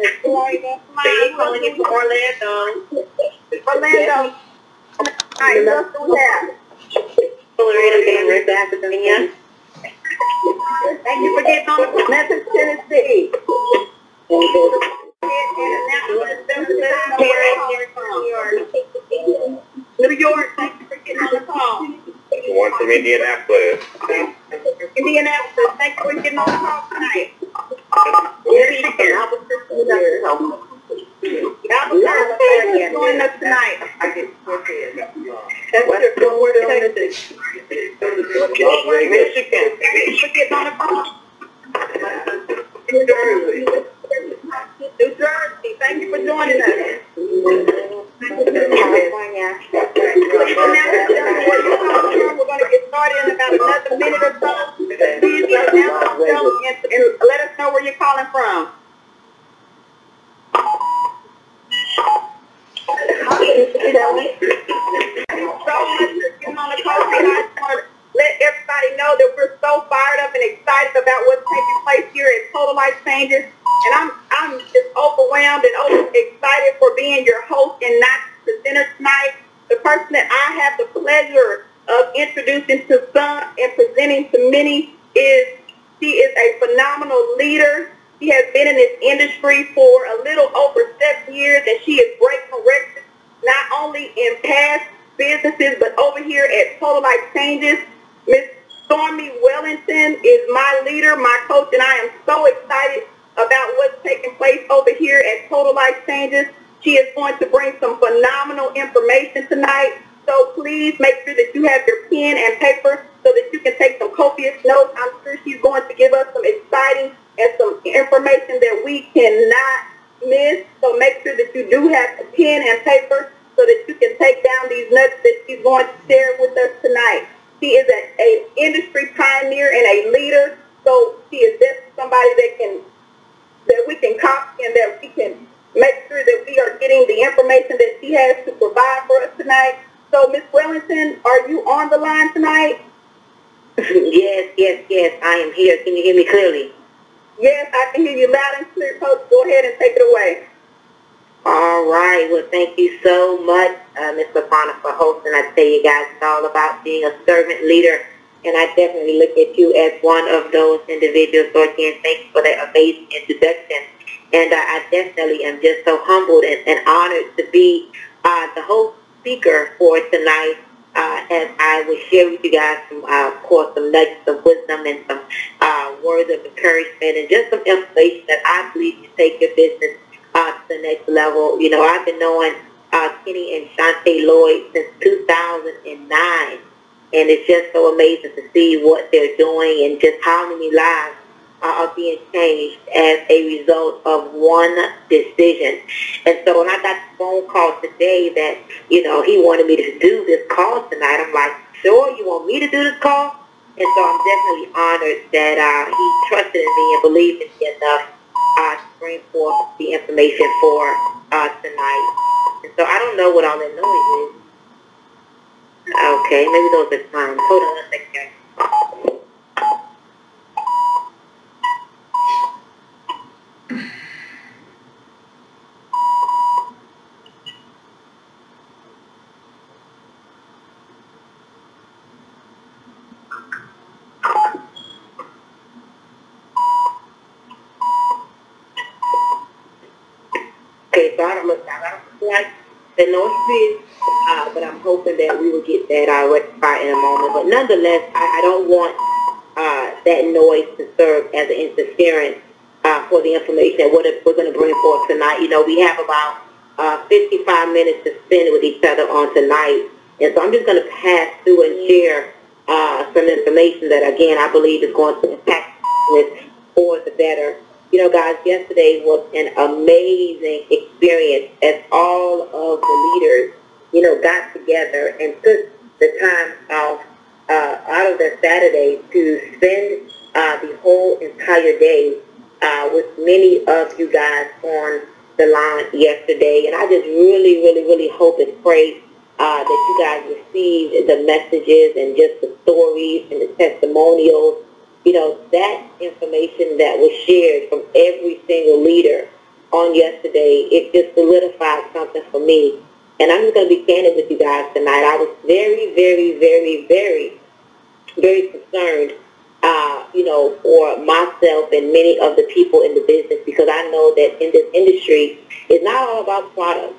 and it's Florida. Steve calling you from Orlando. Orlando. All right, what do we have? Virginia. Thank you for getting on the Memphis, Tennessee. New York, thank you for getting on the call. One from Indianapolis. Indianapolis, thank you for getting on the call tonight. Michigan, Albuquerque, joining us tonight. That's what we're doing. Michigan, thank you for getting on the call. New Jersey, thank you for joining us. California. We're going to get started in about another minute or so. Please announce yourself and let us know where you're calling from. Let everybody know that we're so fired up and excited about what's taking place here at Total Life Changes. And I'm just overwhelmed and excited for being your host and not presenter tonight. The person that I have the pleasure of introducing to some and presenting to many she is a phenomenal leader. She has been in this industry for a little over 7 years, and she is breaking records not only in past businesses but over here at Total Life Changes. Miss Stormy Wellington is my leader, my coach, and I am so excited about what's taking place over here at Total Life Changes. She is going to bring some phenomenal information tonight. So please make sure that you have your pen and paper so that you can take some copious notes. I'm sure she's going to give us some exciting and some information that we cannot miss. So make sure that you do have a pen and paper so that you can take down these nuts that she's going to share with us tonight. She is an industry pioneer and a leader. So she is just somebody that we can copy and that we can make sure that we are getting the information that she has to provide for us tonight. So, Ms. Wellington, are you on the line tonight? Yes, I am here. Can you hear me clearly? Yes, I can hear you loud and clear, Coach. Go ahead and take it away. All right. Well, thank you so much, Ms. LaFauna, for hosting. I tell you guys, it's all about being a servant leader, and I definitely look at you as one of those individuals. So, again, thank you for that amazing introduction. And I definitely am just so humbled and honored to be the host speaker for tonight, as I will share with you guys some, of course, some nuggets of wisdom and some words of encouragement and just some information that I believe can take your business to the next level. You know, I've been knowing Kenny and Shantae Lloyd since 2009, and it's just so amazing to see what they're doing and just how many lives are being changed as a result of one decision. And so when I got the phone call today that, you know, he wanted me to do this call tonight, I'm like, sure, you want me to do this call? And so I'm definitely honored that he trusted in me and believed in me enough to bring forth the information for tonight. And so I don't know what all that noise is. Okay, maybe those are times. Hold on a second. Okay, so I don't feel like the noise is, but I'm hoping that we will get that rectified in a moment. But nonetheless, I don't want that noise to serve as an interference for the information that we're going to bring forth tonight. You know, we have about 55 minutes to spend with each other on tonight. And so I'm just going to pass through and share some information that, again, I believe is going to impact with for the better. You know, guys, yesterday was an amazing experience as all of the leaders, you know, got together and took the time off out of their Saturday to spend the whole entire day with many of you guys on the line yesterday. And I just really, really, really hope and pray that you guys received the messages and just the stories and the testimonials. You know, that information that was shared from every single leader on yesterday, it just solidified something for me. And I'm just going to be candid with you guys tonight. I was very, very, very, very, very concerned, for myself and many of the people in the business, because I know that in this industry, it's not all about products.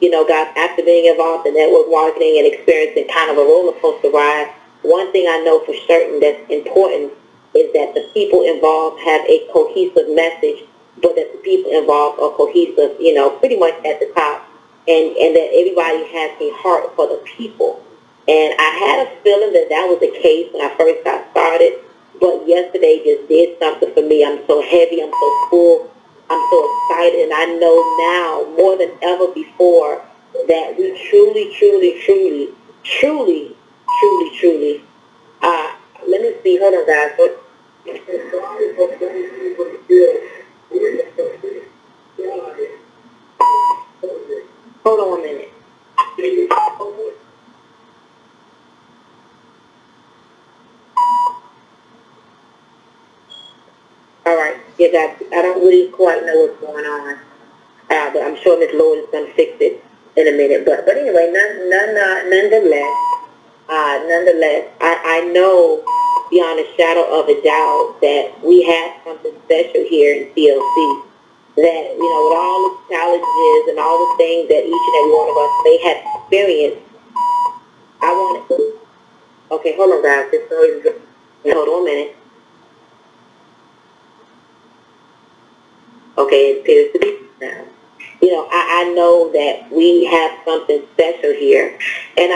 Guys, after being involved in network marketing and experiencing kind of a roller coaster ride, one thing I know for certain that's important is that the people involved have a cohesive message, but that the people involved are cohesive, pretty much at the top, and that everybody has a heart for the people. And I had a feeling that that was the case when I first got started, but yesterday just did something for me. I'm so heavy, I'm so full, I'm so excited, and I know now more than ever before that we truly, truly, truly, truly, truly, truly, let me see, hold on guys. Hold on 1 minute. All right, yeah, guys, I don't really quite know what's going on, but I'm sure Miss Lord is going to fix it in a minute. But anyway, nonetheless, I know beyond a shadow of a doubt that we have something special here in TLC. That, with all the challenges and all the things that each and every one of us may have experienced, I want to... Okay, hold on, guys. Hold on a minute. Okay, it appears to be now. I know that we have something special here. And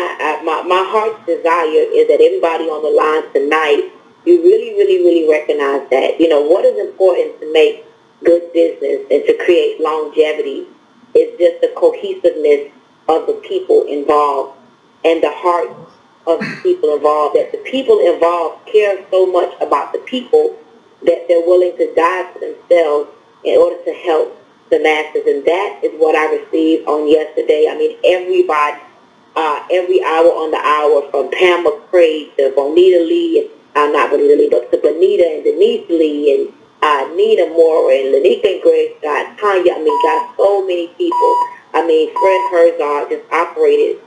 my heart's desire is that everybody on the line tonight, you really, really, really recognize that. What is important to make good business and to create longevity is just the cohesiveness of the people involved and the heart of the people involved, that the people involved care so much about the people that they're willing to die for themselves in order to help the masses. And that is what I received on yesterday. I mean, everybody, every hour on the hour, from Pam McCrae to Bonita Lee, and not Bonita Lee, but to Bonita and Denise Lee, and Nina Moore, and Lanika and Greg Scott, Tanya. I mean, got so many people. I mean, Fred Herzog just operated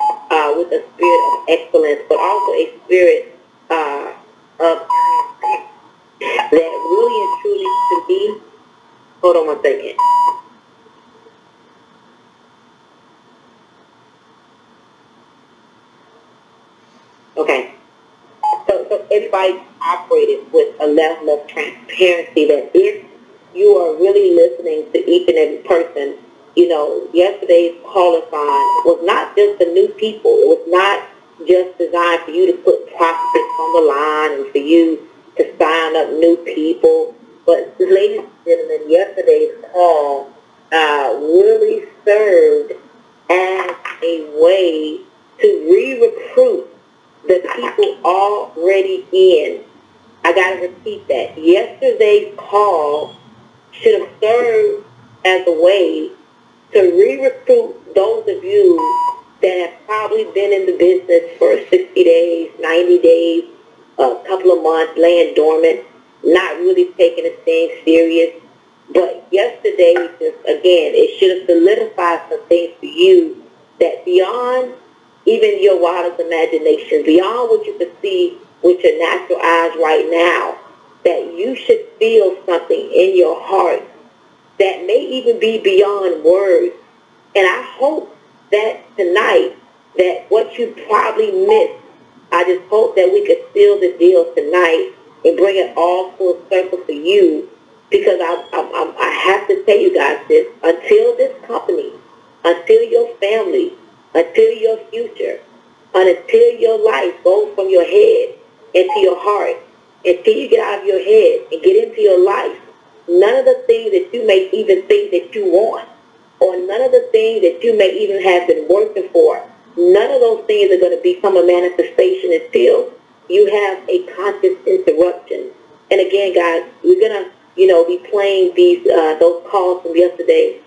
with a spirit of excellence, but also a spirit of that really and truly, to me, hold on 1 second. Okay. So everybody operated with a level of transparency that if you are really listening to each and every person, yesterday's call-a-thon was not just the new people. It was not just designed for you to put prospects on the line and for you to sign up new people. But ladies and gentlemen, yesterday's call really served as a way to re-recruit the people already in. I got to repeat that. Yesterday's call should have served as a way to re-recruit those of you that have probably been in the business for 60 days, 90 days, a couple of months, laying dormant, not really taking this thing serious. But yesterday, just again, it should have solidified some things for you that beyond even your wildest imagination, beyond what you can see with your natural eyes right now, that you should feel something in your heart that may even be beyond words. And I hope that tonight, that what you probably missed, I just hope that we could seal the deal tonight and bring it all full circle for you, because I have to tell you guys this: until this company, until your family, until your future, until your life goes from your head into your heart, until you get out of your head and get into your life, none of the things that you may even think that you want, or none of the things that you may even have been working for, none of those things are going to become a manifestation until you have a conscious interruption. And again, guys, we're going to, be playing these those calls from yesterday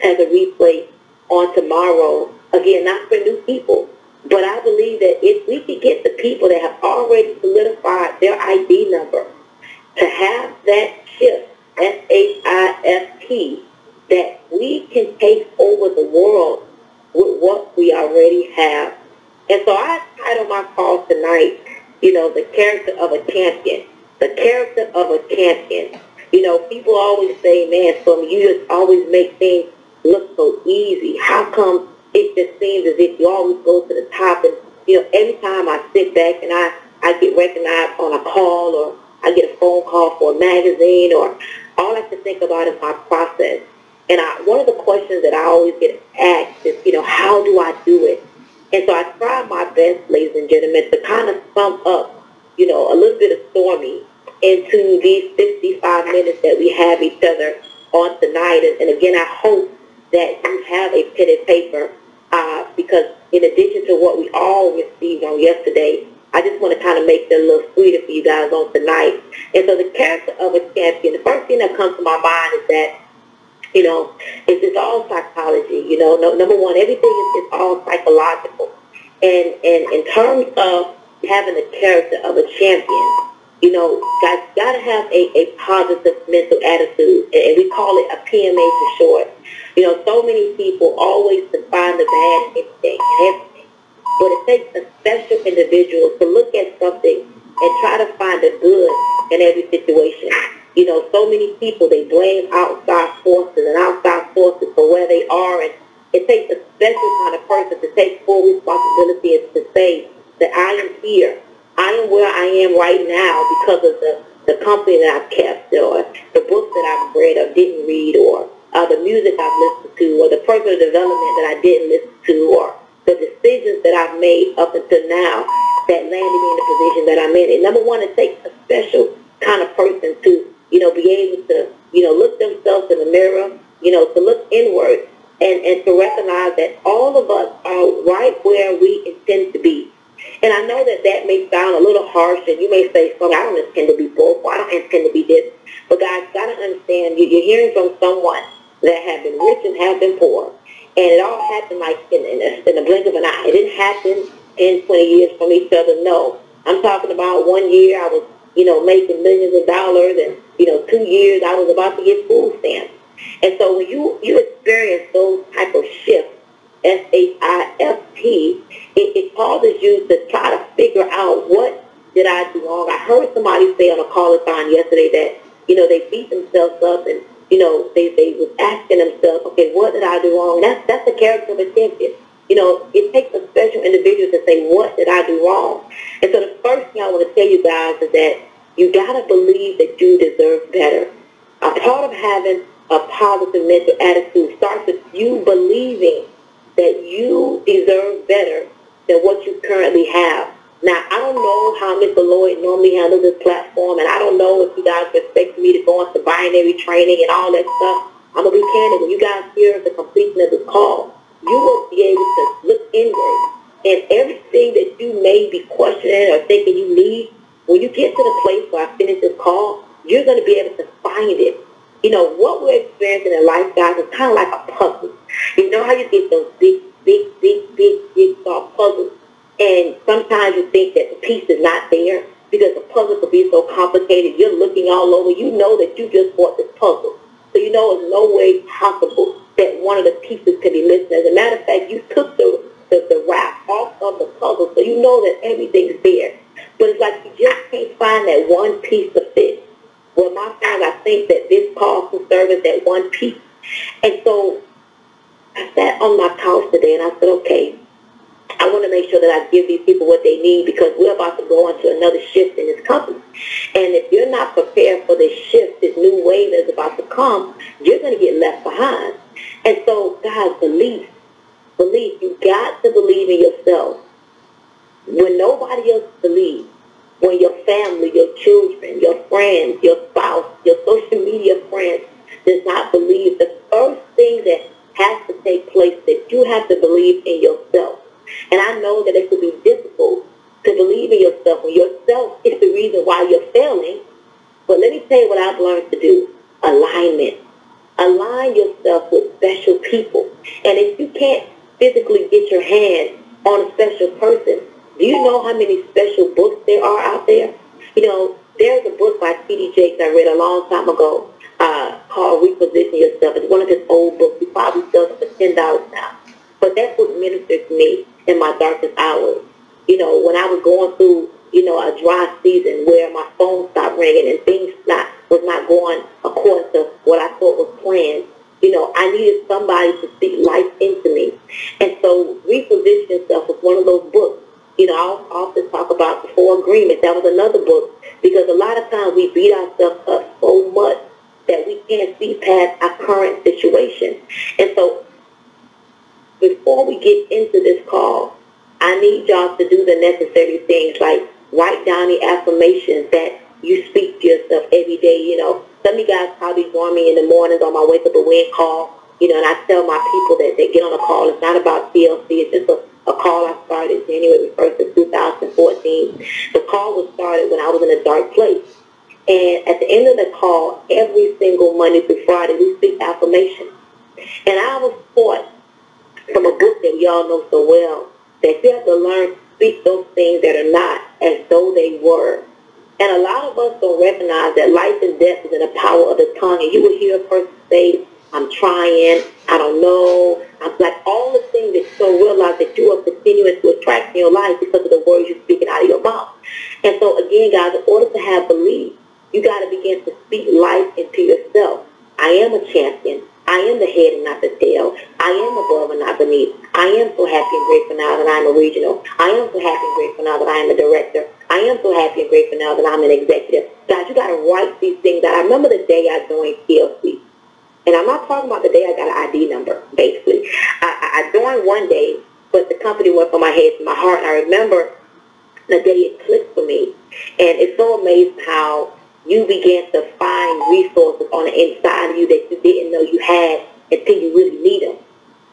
as a replay on tomorrow. Again, not for new people, but I believe that if we could get the people that have already solidified their ID number to have that shift, SHIFT, that take over the world with what we already have. And so I titled my call tonight, the character of a champion. The character of a champion. People always say, man, you just always make things look so easy. How come it just seems as if you always go to the top? And, every time I sit back and I get recognized on a call, or I get a phone call for a magazine, or all I have to think about is my process. And one of the questions that I always get asked is, how do I do it? And so I try my best, ladies and gentlemen, to kind of sum up, a little bit of Stormy into these 65 minutes that we have each other on tonight. And again, I hope that you have a pen and paper, because in addition to what we all received on yesterday, I just want to kind of make it a little sweeter for you guys on tonight. And so the character of a champion, the first thing that comes to my mind is that, it's all psychology. Number one, everything is all psychological. And in terms of having the character of a champion, guys got to have a positive mental attitude, and we call it a PMA for short. So many people always define the bad in everything, but it takes a special individual to look at something and try to find the good in every situation. So many people, they blame outside forces for where they are, and it takes a special kind of person to take full responsibility and to say that I am here. I am where I am right now because of the company that I've kept, or the books that I've read or didn't read, or the music I've listened to, or the personal development that I didn't listen to, or the decisions that I've made up until now that landed me in the position that I'm in. And number one, it takes a special kind of person to, be able to, look themselves in the mirror, to look inward and to recognize that all of us are right where we intend to be. And I know that may sound a little harsh, and you may say, I don't intend to be both, or I don't intend to be this. But guys, got to understand, you're hearing from someone that have been rich and have been poor. And it all happened like in the blink of an eye. It didn't happen in 20 years from each other, no. I'm talking about 1 year I was, making millions of dollars, and, 2 years I was about to get food stamps. And so when you experience those type of shifts, SHIFT, it causes you to try to figure out, what did I do wrong? I heard somebody say on a call-a-thon yesterday that, they beat themselves up, and, they was asking themselves, okay, what did I do wrong? That's the character of a champion. It takes a special individual to say, what did I do wrong? And so the first thing I want to tell you guys is that you got to believe that you deserve better. A part of having a positive mental attitude starts with you believing that you deserve better than what you currently have. Now, I don't know how Mr. Lloyd normally handles this platform, and I don't know if you guys expect me to go into binary training and all that stuff. I'm going to be candid. When you guys hear the completion of this call, you will be able to look inward, and everything that you may be questioning or thinking you need, when you get to the place where I finish this call, you're going to be able to find it. What we're experiencing in life, guys, is kind of like a puzzle. You know how you get those big jigsaw puzzles, and sometimes you think that the piece is not there because the puzzle could be so complicated. You're looking all over. You know that you just bought this puzzle. So you know it's no way possible that one of the pieces could be missing. As a matter of fact, you took the wrap off of the puzzle, so you know that everything's there. But it's like you just can't find that one piece to fit. Well, my friends, I think that this call can serve as that one piece. And so I sat on my couch today and I said, okay, I want to make sure that I give these people what they need, because we're about to go into another shift in this company. And if you're not prepared for this shift, this new wave that's about to come, you're going to get left behind. And so, guys, believe. You got to believe in yourself. When nobody else believes, when your family, your children, your friends, your spouse, your social media friends does not believe, the first thing that has to take place is that you have to believe in yourself. And I know that it could be difficult to believe in yourself when yourself is the reason why you're failing. But let me tell you what I've learned to do. Alignment. Align yourself with special people. And if you can't physically get your hand on a special person, do you know how many special books there are out there? There's a book by T.D. Jakes I read a long time ago called Reposition Yourself. It's one of his old books. He probably sells now. But that's what ministered to me in my darkest hours. You know, when I was going through, you know, a dry season where my phone stopped ringing and things was not going according to what I thought was planned, you know, I needed somebody to speak life into me. And so Reposition Yourself was one of those books. You know, I often talk about The 4 Agreements. That was another book, because a lot of times we beat ourselves up so much that we can't see past our current situation. And so before we get into this call, I need y'all to do the necessary things, like write down the affirmations that you speak to yourself every day. You know, some of you guys probably join me in the mornings on my Wake Up and Win call. You know, and I tell my people that they get on a call. It's not about TLC. It's just a call I started January 1st of 2014. The call was started when I was in a dark place. And at the end of the call, every single Monday through Friday, we speak affirmations. And I was taught from a book that we all know so well, that you have to learn to speak those things that are not as though they were. And a lot of us don't recognize that life and death is in the power of the tongue. And you will hear a person say, I'm trying, I don't know. I'm like all the things that you don't realize that you are continuing to attract in your life because of the words you're speaking out of your mouth. And so again, guys, in order to have belief, you got to begin to speak life into yourself. I am a champion. I am the head and not the tail. I am above and not beneath. I am so happy and grateful now that I'm a regional. I am so happy and grateful now that I am a director. I am so happy and grateful now that I'm an executive. Guys, you got to write these things out. I remember the day I joined TLC. And I'm not talking about the day I got an ID number, basically. I joined one day, but the company went from my head to my heart. And I remember the day it clicked for me. And it's so amazing how you began to find resources on the inside of you that you didn't know you had until you really need them.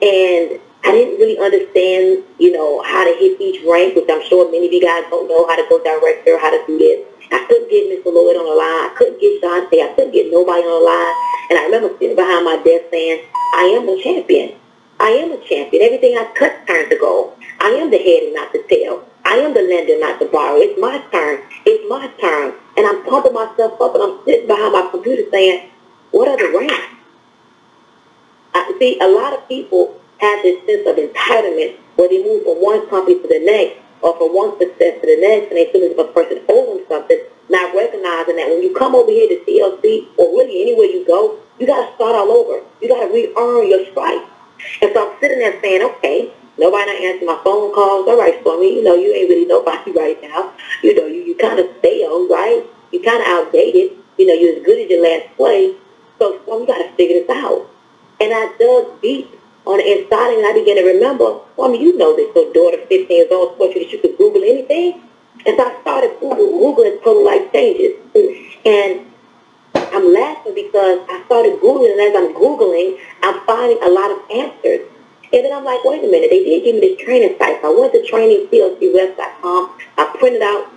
And I didn't really understand, you know, how to hit each rank, which I'm sure many of you guys don't know how to go director, how to do this. I couldn't get Mr. Lloyd on the line. I couldn't get Shante. I couldn't get nobody on the line. And I remember sitting behind my desk saying, I am a champion. I am a champion. Everything I touch turns to gold. I am the head and not the tail. I am the lender, not the borrower. It's my turn. It's my turn. And I'm pumping myself up, and I'm sitting behind my computer saying, what are the ranks? See, a lot of people have this sense of entitlement where they move from one company to the next or from one success to the next, and they feel as if a person owes them something, not recognizing that when you come over here to TLC or really anywhere you go, you got to start all over. You got to re-earn your stripes. And so I'm sitting there saying, okay, nobody not answering my phone calls. All right, Stormy, you know, you ain't really nobody right now. You know, you kind of stale, right? You kind of outdated. You know, you're as good as your last play. So, Stormy, you got to figure this out. And I dug deep on the inside, and I began to remember, Stormy, you know that your daughter, 15 years old, taught you that you could Google anything. And so I started Googling total life changes. And I'm laughing because I started Googling, and as I'm Googling, I'm finding a lot of answers. And then I'm like, wait a minute, they did give me this training site. So I went to TLCWest.com. I printed out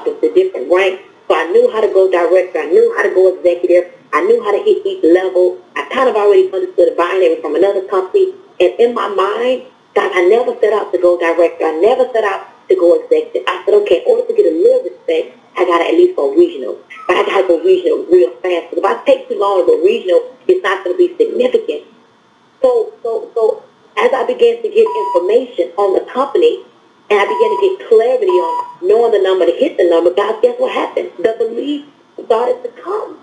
the different ranks. So I knew how to go director. I knew how to go executive. I knew how to hit each level. I kind of already understood a binary from another company. And in my mind, guys, I never set out to go director. I never set out to go executive. I said, okay, in order to get a little respect, I got to at least go regional. But I got to go regional real fast. Because if I take too long to go regional, it's not going to be significant. So as I began to get information on the company, and I began to get clarity on knowing the number to hit the number, guys, guess what happened? The belief started to come.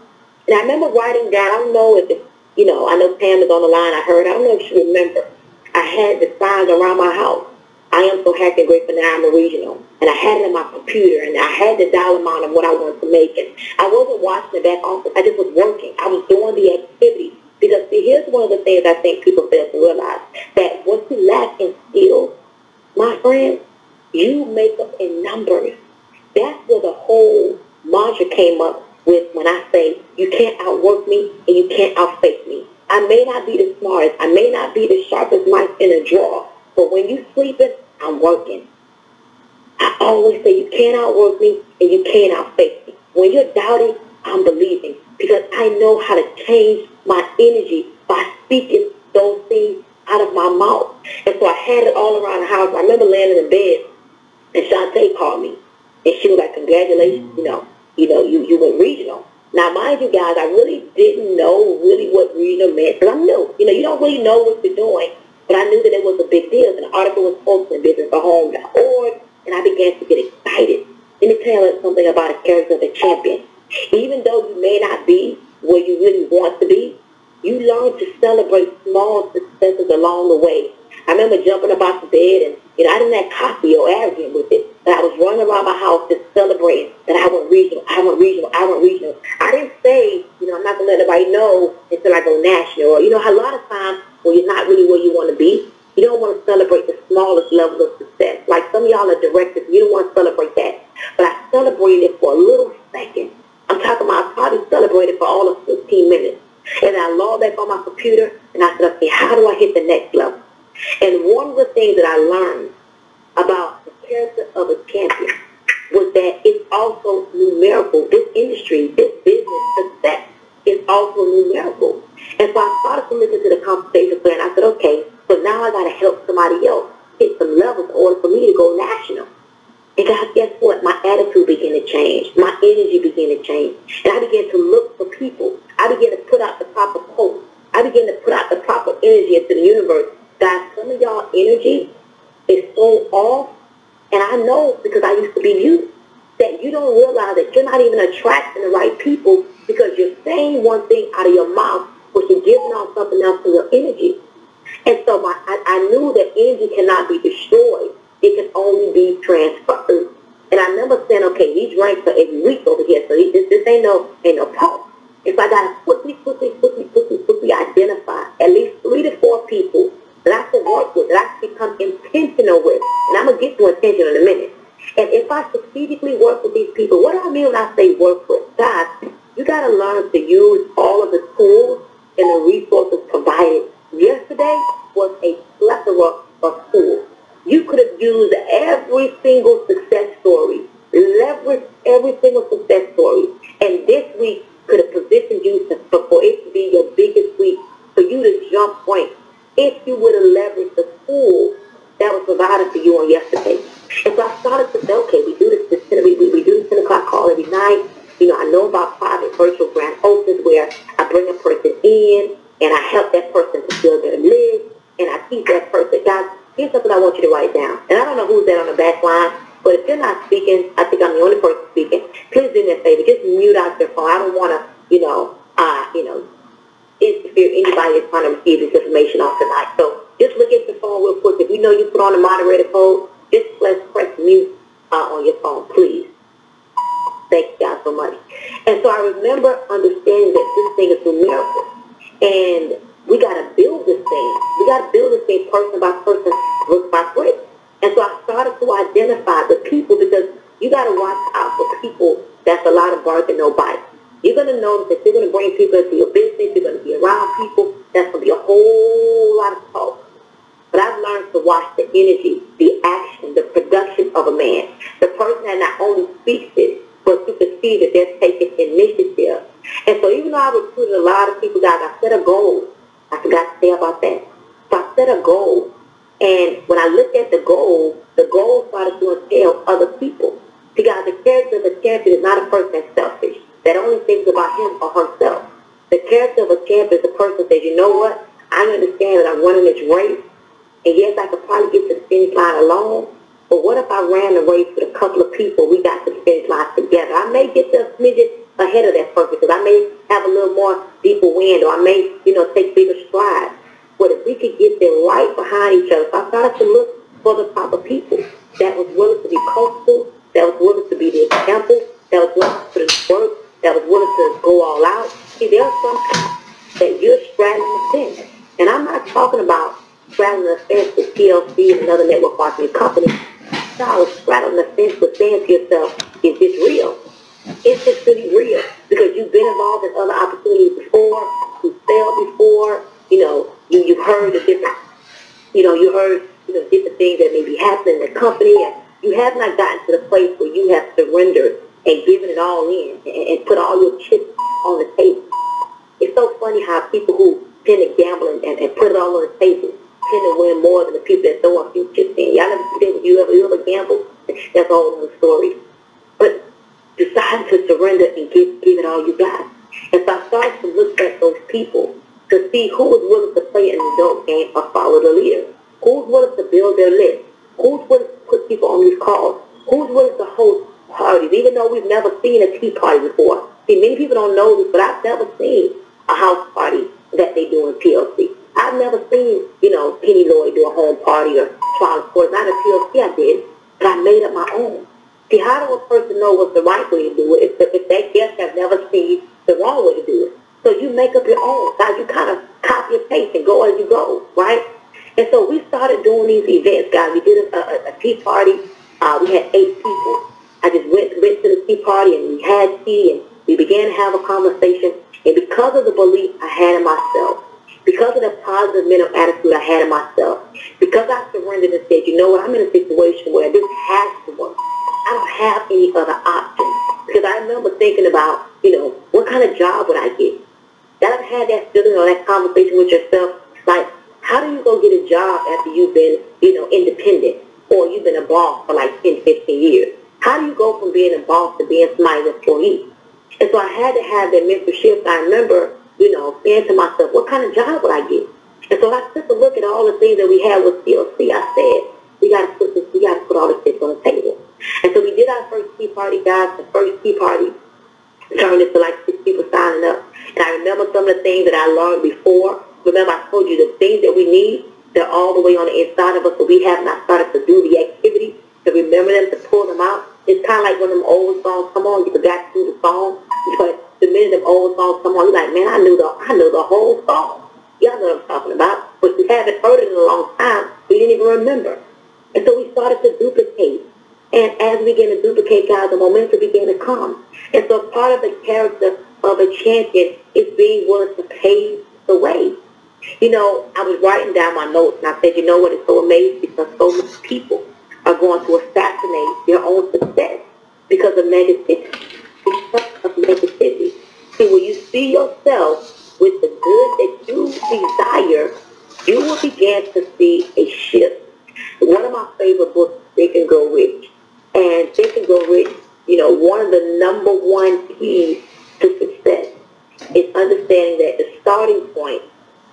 And I remember writing down, I don't know if it's, you know, I know Pam is on the line, I don't know if she remember. I had the signs around my house. I am so happy and grateful now I'm a regional. And I had it in my computer, and I had the dollar amount of what I wanted to make. And I wasn't watching the back office. I just was working. I was doing the activity. Because, see, here's one of the things I think people fail to realize, that what you lack in skills, my friend, you make up in numbers. That's where the whole mantra came up with when I say, you can't outwork me and you can't outface me. I may not be the smartest. I may not be the sharpest knife in a drawer. But when you're sleeping, I'm working. I always say you can't outwork me and you can't outface me. When you're doubting, I'm believing. Because I know how to change my energy by speaking those things out of my mouth. And so I had it all around the house. I remember laying in the bed, and Shante called me. And she was like, congratulations, you went regional. Now, mind you guys, I really didn't know really what regional meant. Because I'm new. You know, you don't really know what you're doing But I knew that it was a big deal. And the article was posted in businessforhome.org, and I began to get excited. Let me tell you something about a character of a champion. Even though you may not be where you really want to be, you learn to celebrate small successes along the way. I remember jumping up out the bed and, I didn't act cocky or arrogant with it, but I was running around my house just celebrating that I went regional, I went regional, I went regional. I didn't say, I'm not going to let anybody know until I go national. Or, a lot of times when you're not really where you want to be, you don't want to celebrate the smallest levels of success. Like some of y'all are directors, you don't want to celebrate that. But I celebrated it for a little second. I'm talking about I probably celebrated for all of 15 minutes. And I logged back on my computer, and I said, okay, how do I hit the next level? And one of the things that I learned about the character of a champion was that it's also numerical. This industry, this business success is also numerical. And so I started to listen to the compensation plan. I said, okay, so now I got to help somebody else hit some levels in order for me to go national. And guys, guess what? My attitude began to change. My energy began to change. And I began to look for people. I began to put out the proper quotes. I began to put out the proper energy into the universe. Guys, some of y'all energy is so off. And I know because I used to be you, that you don't realize that you're not even attracting the right people because you're saying one thing out of your mouth, but you're giving off something else in your energy. And so I knew that energy cannot be destroyed. It can only be transferred. And I remember saying, okay, these ranks are every week over here, so this ain't no pulse. If I got to quickly identify at least 3 to 4 people that I can work with, that I can become intentional with, and I'm going to get to intention in a minute. And if I strategically work with these people, what do I mean when I say work with? Guys, you got to learn to use all of the tools and the resources provided. Yesterday was a plethora of tools. You could have used every single success story, leveraged every single success story, and this week could have positioned you for it to be your biggest week, for you to jump point, if you would have leveraged the tools that was provided to you on yesterday. And so I started to say, okay, we do this we do the 10 o'clock call every night. I know about private virtual grand openings where I bring a person in and I help that person to build their list, and I teach that person, guys, here's something I want you to write down. And I don't know who's that on the back line, but if you're not speaking, I think I'm the only person speaking. Please do me a favor. Just mute out your phone. I don't want to, interfere anybody that's trying to receive this information off tonight. So just look at your phone real quick. If you know you put on the moderator code, just press mute on your phone, please. Thank you guys so much. And so I remember understanding that this thing is numerical. And we got to build this thing. We got to build this thing person by person, brick by brick. And so I started to identify the people, because you got to watch out for people that's a lot of bark and no bite. You're going to notice that you're going to bring people into your business. You're going to be around people. That's going to be a whole lot of talk. But I've learned to watch the energy, the action, the production of a man. The person that not only speaks it, but you can see that they're taking initiative. And so even though I recruited a lot of people, guys, I set a goal. I forgot to say about that. So I set a goal. And when I looked at the goal started to entail other people. See, guys, the character of a champion is not a person that's selfish, that only thinks about him or herself. The character of a champion is a person that says, you know what? I understand that I'm running this race. And yes, I could probably get to the finish line alone. But what if I ran the race with a couple of people? We got to the finish line together. I may get the smidget ahead of that person, because I may have a little more deeper wind, or I may, take bigger strides. But if we could get them right behind each other, so I started to look for the proper people that was willing to be coachable, that was willing to be the example, that was willing to put in work, that was willing to go all out. See, there are some people that you're straddling the fence. And I'm not talking about straddling the fence with TLC and another network marketing company. So I was straddling the fence with saying to yourself, is this real? Is this really real? Because you've been involved in other opportunities before, you failed before, you've heard the different, different things that may be happening in the company, and you have not gotten to the place where you have surrendered and given it all in and put all your chips on the table. It's so funny how people who tend to gamble and put it all on the table tend to win more than the people that throw a few chips in. Y'all ever see that? You ever gamble? That's a whole other story. But decide to surrender and give it all you got. And so I started to look at those people to see who was willing to play an adult game or follow the leader. Who's willing to build their list? Who's willing to put people on these calls? Who's willing to host parties, even though we've never seen a tea party before? See, many people don't know this, but I've never seen a house party that they do in TLC. I've never seen, Penny Lloyd do a home party or Charles Ford. Not a TLC I did, but I made up my own. See, how do a person know what's the right way to do it if that guest has never seen the wrong way to do it? So you make up your own. Guys, you kind of copy and paste and go as you go, right? And so we started doing these events, guys. We did a tea party. We had 8 people. I just went to the tea party, and we had tea, and we began to have a conversation. And because of the belief I had in myself, because of the positive mental attitude I had in myself, because I surrendered and said, you know what, I'm in a situation where this has to work. I don't have any other option. Because I remember thinking about, what kind of job would I get? That I've had that feeling or that conversation with yourself, like, how do you go get a job after you've been, independent, or you've been a boss for like 10, 15 years? How do you go from being a boss to being somebody's employee? And so I had to have that mental shift. I remember, saying to myself, what kind of job would I get? And so I took a look at all the things that we had with TLC. I said, we got to put all the chips on the table. And so we did our first tea party, guys. The first tea party turned into like 6 people signing up. And I remember some of the things that I learned before. Remember, I told you the things that we need, they're all the way on the inside of us, but we have not started to do the activity to remember them, to pull them out. It's kind of like when them old songs come on, you forgot to do the song, but the minute them old songs come on, you're like, man, I know the whole song. Y'all know what I'm talking about, but we haven't heard it in a long time, we didn't even remember. And so we started to duplicate. And as we began to duplicate, guys, the momentum began to come. And so part of the character of a champion is being willing to pave the way. I was writing down my notes, and I said, you know what, it's so amazing because so many people are going to assassinate their own success because of negativity. See, when you see yourself with the good that you desire, you will begin to see a shift. One of my favorite books, Think and Grow Rich. And Think and Grow Rich, one of the number one keys to success is understanding that the starting point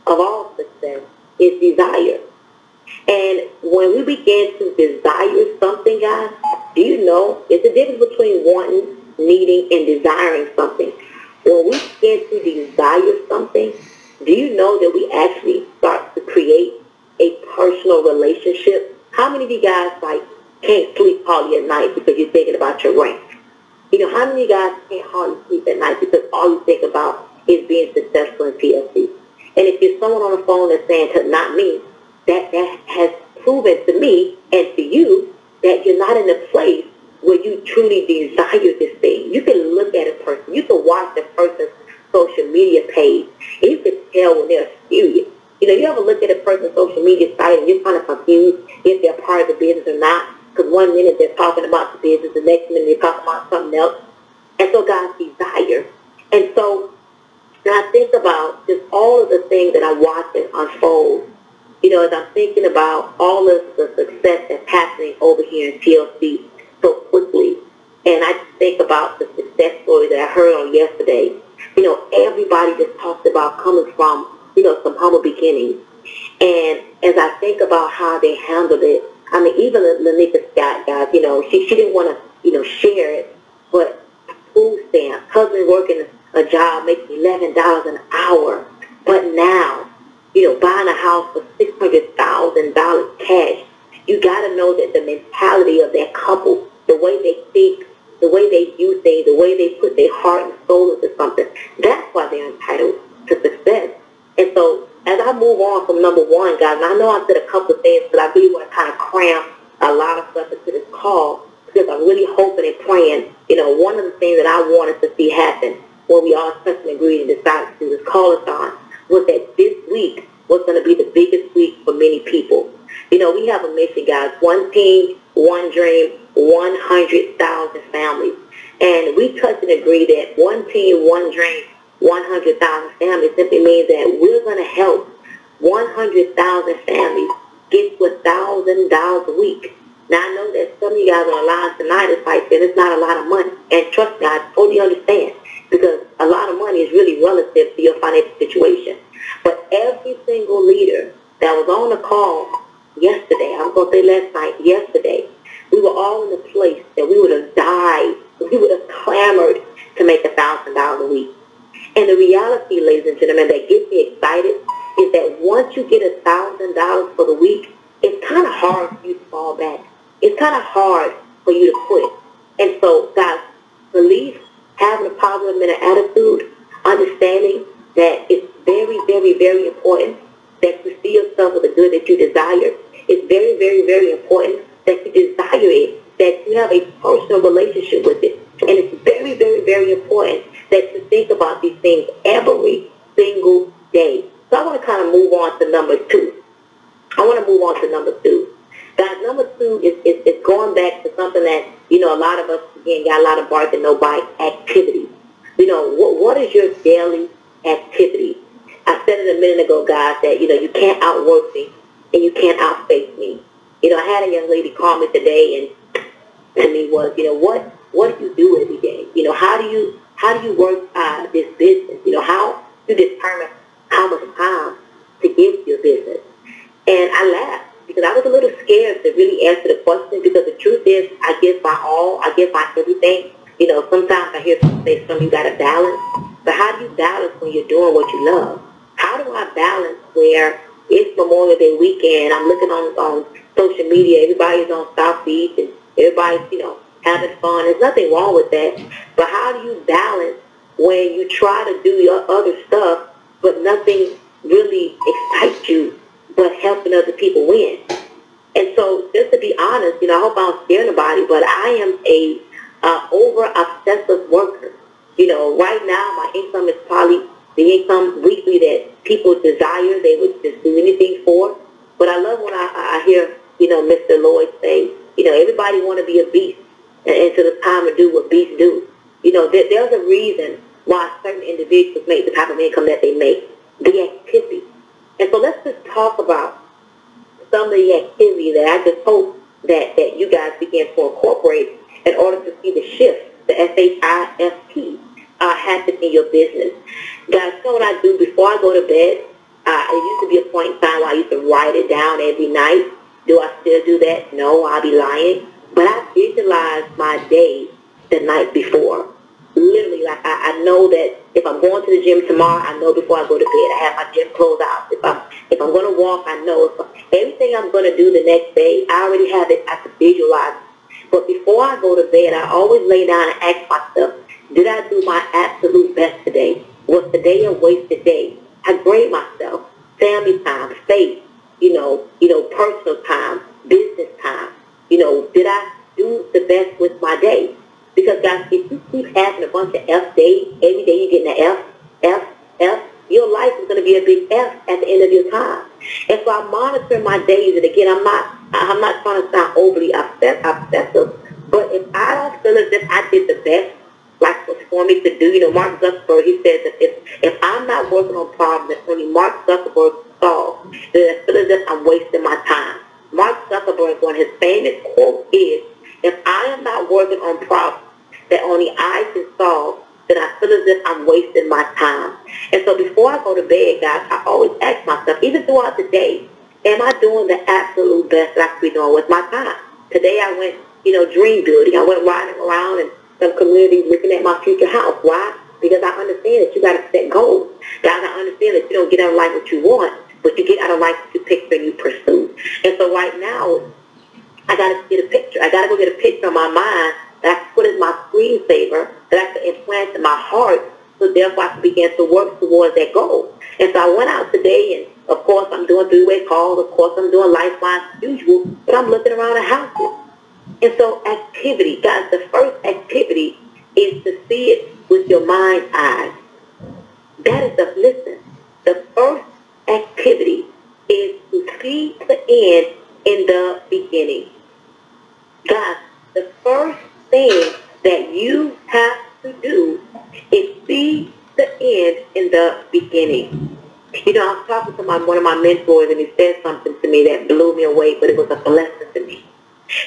of all success is desire. And when we begin to desire something, guys, do you know it's the difference between wanting, needing, and desiring something. When we begin to desire something, do you know that we actually start to create a personal relationship? How many of you guys can't sleep hardly at night because you're thinking about your rank? How many of you guys can't hardly sleep at night because all you think about is being successful in TLC? And if you're someone on the phone that's saying, not me, that has proven to me and to you that you're not in a place where you truly desire this thing. You can look at a person. You can watch a person's social media page, and you can tell when they're serious. You ever look at a person's social media site and you're kind of confused if they're part of the business or not? Because one minute they're talking about the business, the next minute they're talking about something else. And so, guys, desire. And so, when I think about just all of the things that I'm watching unfold, as I'm thinking about all of the success that's happening over here in TLC so quickly, and I think about the success story that I heard on yesterday, everybody just talked about coming from, some humble beginnings. And as I think about how they handled it, I mean, even Lanika Scott, guys, she didn't want to, share it, but food stamps, husband working a job making $11 an hour, but now, buying a house for $600,000 cash, you got to know that the mentality of that couple, the way they think, the way they view things, the way they put their heart and soul into something, that's why they're entitled to success. And so, as I move on from number one, guys, and I know I said a couple of things, but I really want to kind of cram a lot of stuff into this call because I'm really hoping and praying. One of the things that I wanted to see happen when we all touched and agreed and decided to do this call-a-thon was that this week was going to be the biggest week for many people. We have a mission, guys, one team, one dream, 100,000 families. And we touched and agreed that one team, one dream, 100,000 families simply means that we're going to help 100,000 families get to $1,000 a week. Now, I know that some of you guys on the line tonight is like, it's not a lot of money. And trust me, I totally understand because a lot of money is really relative to your financial situation. But every single leader that was on the call yesterday, I was going to say last night, yesterday, we were all in a place that we would have died, we would have clamored to make $1,000 a week. And the reality, ladies and gentlemen, that gets me excited is that once you get $1,000 for the week, it's kind of hard for you to fall back. It's kind of hard for you to quit. And so, guys, belief, having a positive mental attitude, understanding that it's very, very, very important that you see yourself with the good that you desire. It's very, very, very important that you desire it, that you have a personal relationship with it. And it's very, very, very important that you think about these things every single day. So I want to kind of move on to number 2. Guys, number 2 is going back to something that, a lot of us, again, got a lot of bark and no bite, activity. What is your daily activity? I said it a minute ago, guys, that, you can't outwork me and you can't outface me. I had a young lady call me today and to me was, what do you do every day? How do you work this business? How do you determine how much time to give your business? And I laughed because I was a little scared to really answer the question because the truth is I give my all, I give my everything. Sometimes I hear people say, you got to balance. But how do you balance when you're doing what you love? How do I balance where it's Memorial Day weekend, I'm looking on social media, everybody's on South Beach and everybody's, having fun. There's nothing wrong with that. But how do you balance when you try to do your other stuff, but nothing really excites you but helping other people win? And so, just to be honest, I hope I don't scare nobody, but I am a over-obsessive worker. Right now, my income is probably the income weekly that people desire, they would just do anything for. But I love when I hear, Mr. Lloyd say, everybody want to be a beast until it's time to do what beasts do. There's a reason why certain individuals make the type of income that they make, the activity. And so let's just talk about some of the activity that I just hope that you guys begin to incorporate in order to see the shift, the SHIFT, happen in your business. Guys, so what I do before I go to bed, it used to be a point in time where I used to write it down every night. Do I still do that? No, I'll be lying. But I visualize my day the night before. Literally, like I know that if I'm going to the gym tomorrow, I know before I go to bed, I have my gym clothes out. If I'm going to walk, I know. Everything I'm going to do the next day, I already have it. I can visualize it. But before I go to bed, I always lay down and ask myself, did I do my absolute best today? Was today a wasted day? I grade myself. Family time, faith, personal time, business time. Did I do the best with my day? Because, guys, if you keep having a bunch of F days, every day you're getting an F, your life is going to be a big F at the end of your time. And so I monitor my days, and again, I'm not trying to sound overly obsessive, but if I don't feel as if I did the best, like what's for me to do, Mark Zuckerberg, he says that if I'm not working on problems that only Mark Zuckerberg solves, then I feel as if I'm wasting my time. Mark Zuckerberg, one of his famous quote is, if I am not working on problems that only I can solve, then I feel as if I'm wasting my time. And so before I go to bed, guys, I always ask myself, even throughout the day, am I doing the absolute best that I could be doing with my time? Today I went, dream building. I went riding around in some communities looking at my future house. Why? Because I understand that you got to set goals. Guys, I understand that you don't get out of life what you want, but you get out of life what you picture and you pursue. And so right now, I got to get a picture. I got to go get a picture in my mind that I can put as my screensaver, that I can implant in my heart, so therefore I can begin to work towards that goal. And so I went out today, and of course I'm doing three-way calls, of course I'm doing lifelines as usual, but I'm looking around the house. And so activity, guys, the first activity is to see it with your mind's eyes. That is the first activity is to see the end in the beginning. Guys, the first thing that you have to do is see the end in the beginning. I was talking to one of my mentors, and he said something to me that blew me away, but it was a blessing to me.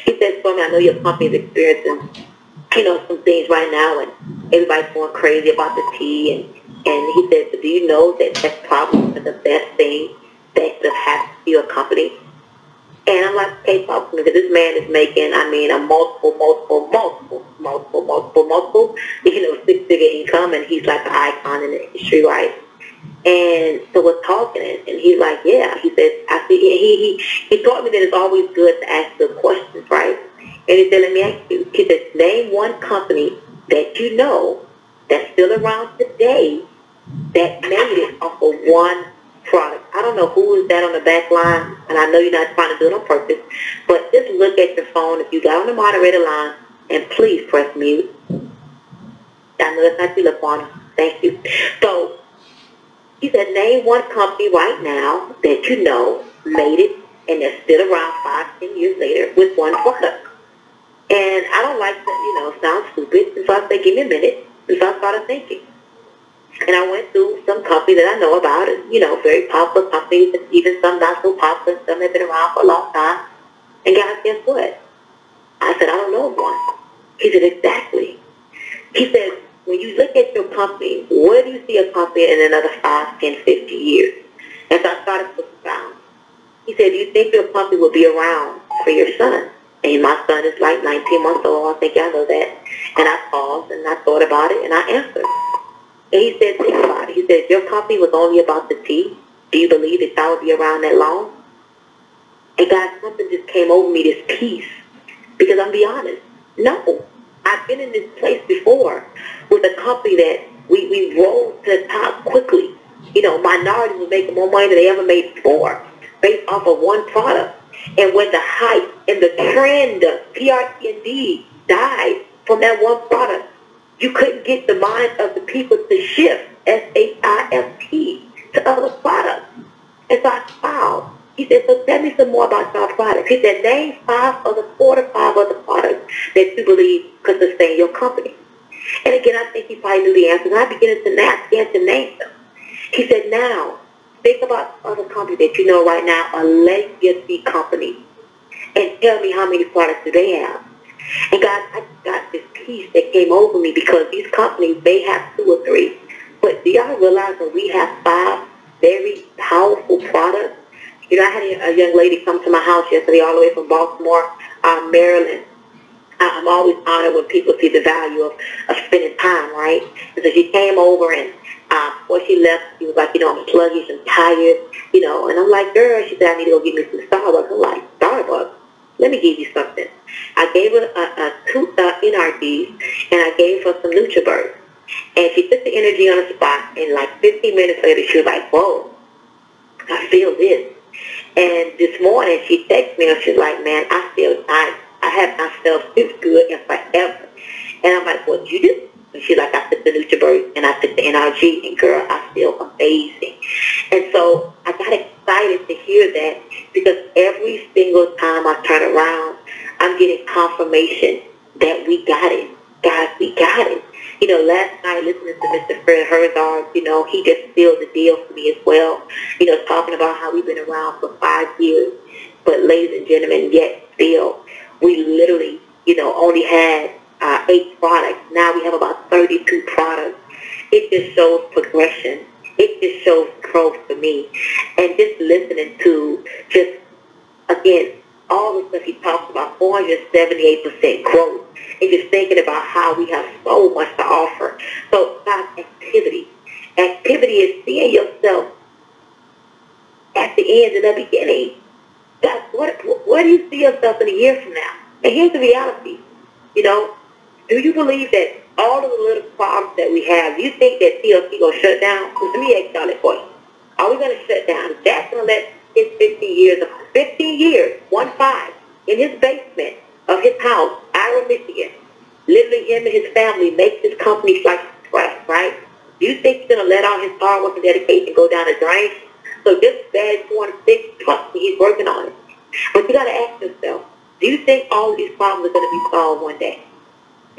He said, Stormy, I know your company is experiencing, some things right now, and everybody's going crazy about the tea, and And he said, do you know that that's probably the best thing that could have happened to your company? And I'm like, okay, talk to me, because this man is making, a multiple, six-figure income, and he's like an icon in the industry, right? And so we're talking, and he's like, yeah. He said, I see. He taught me that it's always good to ask good questions, right? And he said, let me ask you. He said, name one company that you know that's still around today that made it off of one product. I don't know who is that on the back line, and I know you're not trying to do it on purpose, but just look at your phone if you got on the moderator line, and please press mute. I know that's not you, LaFauna. Thank you. So he said, name one company right now that you know made it, and they're still around 5-10 years later with one product. And I don't like to, sound stupid, and so I said, give me a minute. And so I started thinking. And I went through some companies that I know about, and, very popular companies, and even some not so popular, some have been around for a long time. And guys, guess what? I said, I don't know one. He said, exactly. He said, when you look at your company, where do you see a company in another 5, 10, 50 years? And so I started looking around. He said, do you think your company will be around for your son? And my son is like 19 months old. I think y'all know that. And I paused, and I thought about it, and I answered. And he said, think about it. He said, your company was only about the tea. Do you believe that y'all would be around that long? And guys, something just came over me, this peace. Because I'm be honest, no. I've been in this place before with a company that we rose to the top quickly. Minorities were making more money than they ever made before based off of one product. And when the hype and the trend, PRT&D, died from that one product, you couldn't get the mind of the people to shift, SHIFT, to other products. And so I smiled. He said, so tell me some more about your products. He said, name 4 to 5 other products that you believe could sustain your company. And again, I think he probably knew the answer. And I began to name them. He said, now, think about other companies that you know right now, a legacy company, and tell me how many products do they have. And guys, I got this peace that came over me because these companies, they have 2 or 3. But do y'all realize that we have 5 very powerful products? I had a young lady come to my house yesterday all the way from Baltimore, Maryland. I'm always honored when people see the value of spending time, right? And so she came over, and before she left, she was like, I'm sluggish, I'm tired, and I'm like, girl, she said, I need to go get me some Starbucks. I'm like, Starbucks? Let me give you something. I gave her 2 NRDs, and I gave her some NutriBirds. And she took the energy on the spot, and like 15 minutes later, she was like, whoa, I feel this. And this morning, she texted me, and she's like, man, I have not felt this good in forever. And I'm like, what did you do? And she's like, I took the NutriBird, and I took the NRG, and girl, I feel amazing. And so I got excited to hear that, because every single time I turn around, I'm getting confirmation that we got it. Guys, we got it. Last night, listening to Mr. Fred Herzog, he just sealed the deal for me as well. Talking about how we've been around for 5 years. But ladies and gentlemen, yet still, we literally, only had 8 products. Now we have about 32 products. It just shows progression. It just shows growth for me. And just listening to again, all the stuff he talks about, 478% growth. And just thinking about how we have so much to offer. So, guys, activity. Activity is seeing yourself at the end and the beginning. Guys, where do you see yourself in a year from now? And here's the reality. Do you believe that all of the little problems that we have, do you think that TLC going to shut down? Let me ask y'all that question. Are we going to shut down? That's going to let his 15 years, 1-5, in his basement of his house, Iowa, Michigan, literally him and his family make this company like scratch, right? Do you think he's going to let all his hard work and dedication go down the drain? So this bad 4-6, trust me, he's working on it. But you got to ask yourself, do you think all of these problems are going to be solved one day?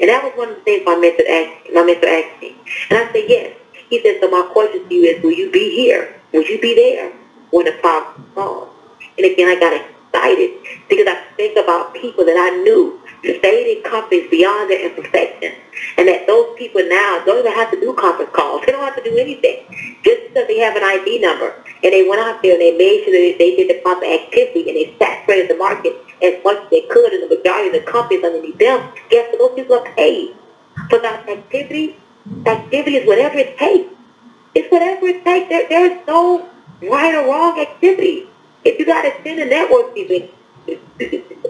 And that was one of the things my mentor asked me. And I said, yes. He said, so my question to you is, will you be here? Will you be there when the problem is solved? And again, I got excited excited because I think about people that I knew stayed in companies beyond their imperfection, and that those people now don't even have to do conference calls. They don't have to do anything. Just because they have an ID number, and they went out there and they made sure that they did the proper activity, and they saturated the market as much as they could, and the majority of the companies underneath them, guess what? Those people are paid for that activity. Activity is whatever it takes. It's whatever it takes. There's no right or wrong activity. If you got to send a network event, if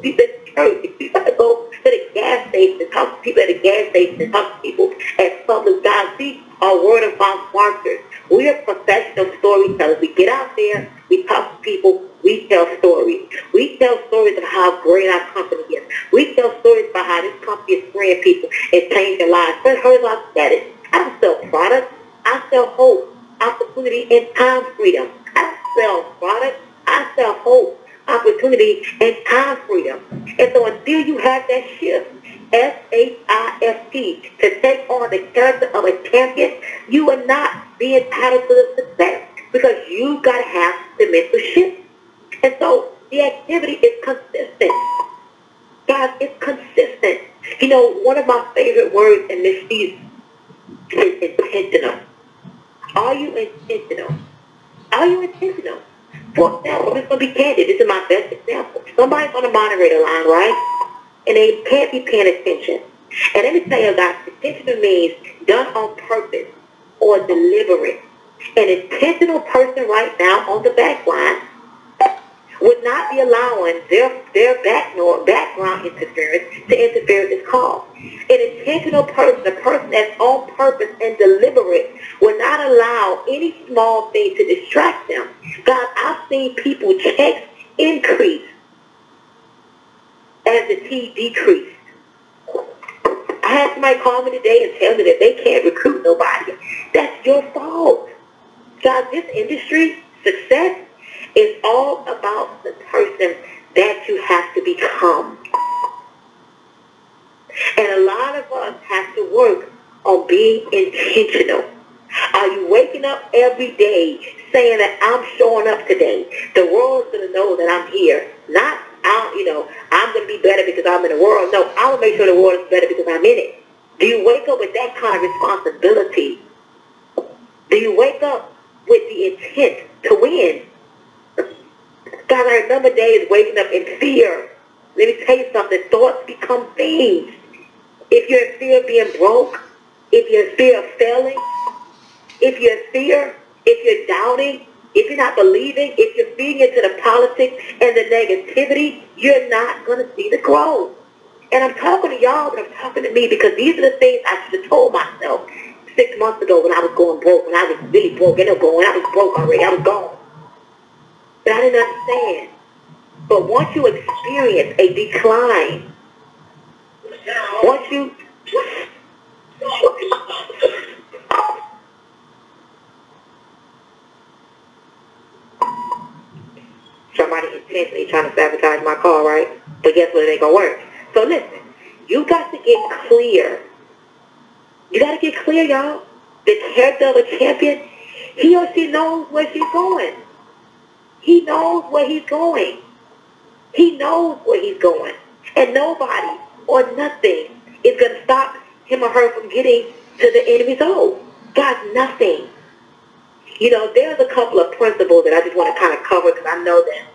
you got to go to the gas station and talk to people at the gas station and talk to people at public jobs, these are word of mouth marketers. We are professional storytellers. We get out there, we talk to people, we tell stories. We tell stories of how great our company is. We tell stories about how this company is freeing people and changing their lives. But heard I've said it. I don't sell products. I sell hope, opportunity, and time freedom. I don't sell products. I sell hope, opportunity, and time freedom. And so until you have that shift, S-H-I-F-T, to take on the character of a champion, you will not be entitled to the success because you got to have the mental shift. And so the activity is consistent. Guys, it's consistent. You know, one of my favorite words in this season is intentional. Are you intentional? Are you intentional? For example, I'm just going to be candid. This is my best example. Somebody's on the moderator line, right? And they can't be paying attention. And let me tell you guys, intentional means done on purpose or deliberate. An intentional person right now on the back line would not be allowing their background interference to interfere with this call. An intentional person, a person that's on purpose and deliberate, will not allow any small thing to distract them. God, I've seen people checks increase as the tea decreased. I had somebody call me today and tell me that they can't recruit nobody. That's your fault. God, this industry, success, is all about the person that you have to become. And a lot of us have to work on being intentional. Are you waking up every day saying that I'm showing up today? The world's going to know that I'm here. Not, I'm going to be better because I'm in the world. No, I will make sure the world is better because I'm in it. Do you wake up with that kind of responsibility? Do you wake up with the intent to win? God, I remember days waking up in fear. Let me tell you something. Thoughts become things. If you're in fear of being broke, if you're in fear of failing, if you're in fear, if you're doubting, if you're not believing, if you're feeding into the politics and the negativity, you're not going to see the growth. And I'm talking to y'all, but I'm talking to me because these are the things I should have told myself 6 months ago when I was going broke, when I was really broke. I was broke already. I was gone. But I didn't understand. But once you experience a decline, once you... Somebody intentionally trying to sabotage my call, right? But guess what? It ain't going to work. So listen, you got to get clear. You got to get clear, y'all. The character of a champion, he or she knows where she's going. He knows where he's going. He knows where he's going. And nobody or nothing is going to stop him or her from getting to the end result. God, nothing. You know, there's a couple of principles that I just want to kind of cover because I know that,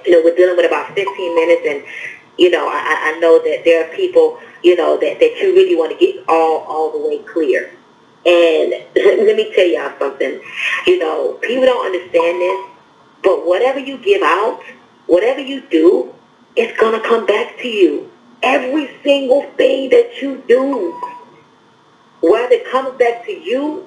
we're dealing with about 15 minutes and, I know that there are people, that you really want to get all the way clear. And let me tell y'all something. People don't understand this. But whatever you give out, whatever you do, it's going to come back to you. Every single thing that you do, whether it comes back to you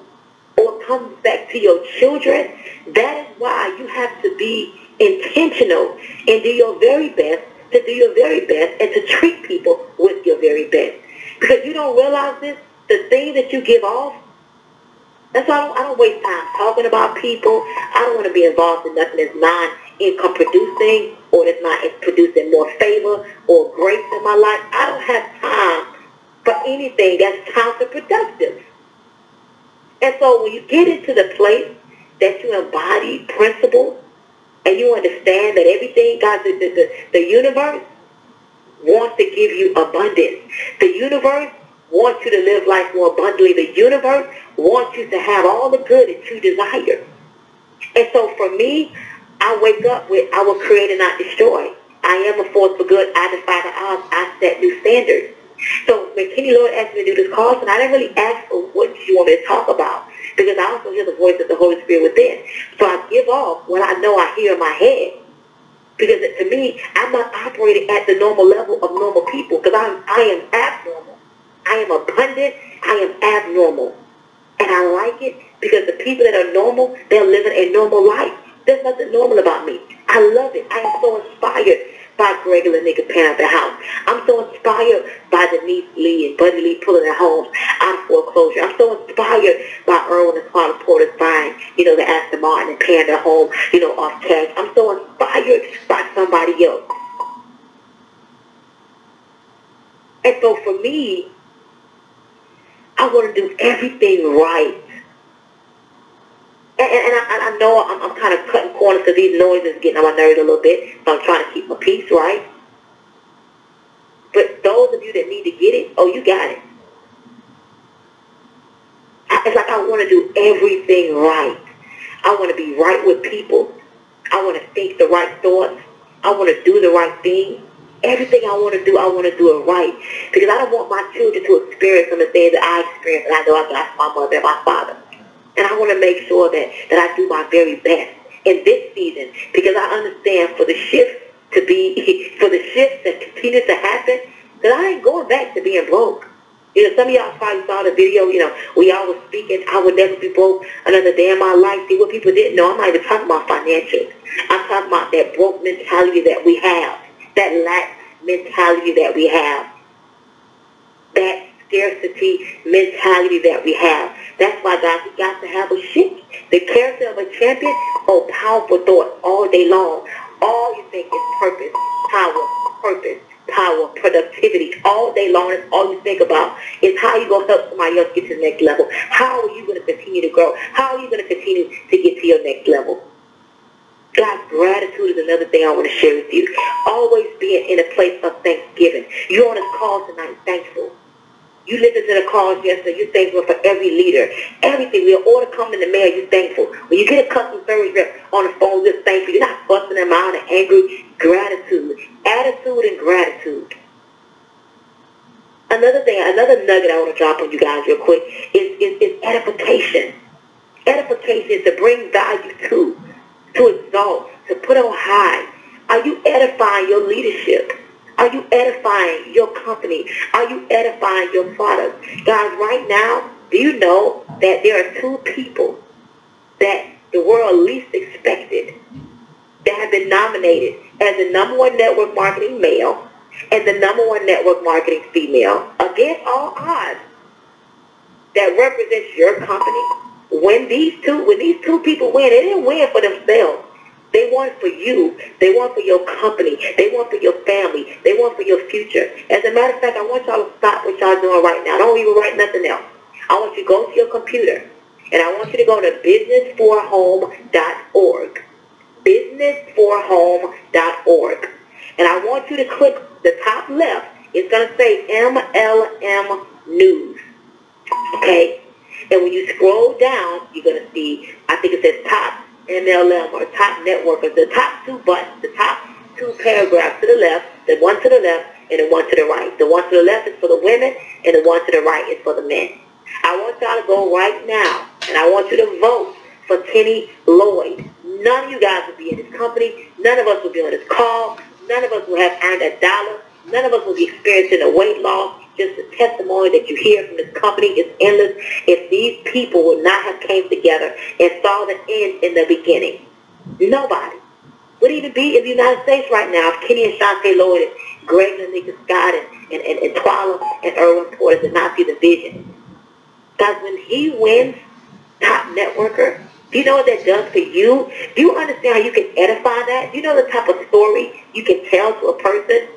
or comes back to your children, that is why you have to be intentional and do your very best to do your very best and to treat people with your very best. Because you don't realize this, the thing that you give off, that's why I don't waste time talking about people. I don't want to be involved in nothing that's non-income producing or that's not producing more favor or grace in my life. I don't have time for anything that's counterproductive. And so when you get into the place that you embody principles and you understand that everything, God, the universe wants to give you abundance. The universe wants you to live life more abundantly. The universe wants you to have all the good that you desire. And so for me, I wake up with, I will create and not destroy. I am a force for good. I defy the odds. I set new standards. So when Kenny Lord asked me to do this call, and I didn't really ask for what you want me to talk about, because I also hear the voice of the Holy Spirit within. So I give off what I know I hear in my head. Because to me, I'm not operating at the normal level of normal people, because I am abnormal. I am abundant. I am abnormal. And I like it because the people that are normal, they're living a normal life. There's nothing normal about me. I love it. I am so inspired by Gregory and Nigga Pan at the house. I'm so inspired by Denise Lee and Buddy Lee pulling their homes out of foreclosure. I'm so inspired by Irwin and Carla Porter's buying, the Aston Martin and paying their home, off cash. I'm so inspired by somebody else. And so for me, I want to do everything right. And I know I'm kind of cutting corners because these noises getting on my nerves a little bit, so I'm trying to keep my peace, right? But those of you that need to get it, oh, you got it. It's like I want to do everything right. I want to be right with people. I want to think the right thoughts. I want to do the right thing. Everything I want to do it right. Because I don't want my children to experience some of the things that I experienced, and I know I got from my mother and my father. And I want to make sure that I do my very best in this season, because I understand for the shift that continues to happen, that I ain't going back to being broke. Some of y'all probably saw the video, we all was speaking, I would never be broke another day in my life. See, what people didn't know, I'm not even talking about financials. I'm talking about that broke mentality that we have, that lack mentality that we have, that scarcity mentality that we have. That's why, guys, we got to have a shift. The character of a champion, powerful thought all day long. All you think is purpose, power, productivity. All day long, that's all you think about is how you going to help somebody else get to the next level. How are you going to continue to grow? How are you going to continue to get to your next level? God's gratitude is another thing I want to share with you. Always being in a place of thanksgiving. You're on this call tonight, thankful. You listened to the calls yesterday, you're thankful for every leader. Everything. When your order comes in the mail, you're thankful. When you get a customer service rep on the phone, you're thankful. You're not busting them out and angry. Gratitude. Attitude and gratitude. Another thing, another nugget I want to drop on you guys real quick is edification. Edification is to bring value to exalt, to put on high. Are you edifying your leadership? Are you edifying your company? Are you edifying your product? Guys, right now, do you know that there are two people that the world least expected that have been nominated as the #1 network marketing male and the #1 network marketing female against all odds that represents your company? When these two people win, they didn't win for themselves. They want for you. They want for your company. They want for your family. They want for your future. As a matter of fact, I want y'all to stop what y'all doing right now. Don't even write nothing else. I want you to go to your computer, and I want you to go to businessforhome.org. Businessforhome.org. And I want you to click the top left. It's going to say MLM News. Okay? And when you scroll down, you're going to see, I think it says top MLM or top networkers, the top two buttons, the top two paragraphs to the left, the one to the left and the one to the right. The one to the left is for the women and the one to the right is for the men. I want y'all to go right now and I want you to vote for Kenny Lloyd. None of you guys will be in this company. None of us will be on this call. None of us will have earned $1. None of us will be experiencing a weight loss. Just the testimony that you hear from this company is endless. If these people would not have came together and saw the end in the beginning, nobody would even be in the United States right now if Kenny and Shante Lloyd and Greg and Nika Scott and Twala and Irwin Porter did not see the vision. Guys, when he wins top networker, do you know what that does for you? Do you understand how you can edify that? Do you know the type of story you can tell to a person?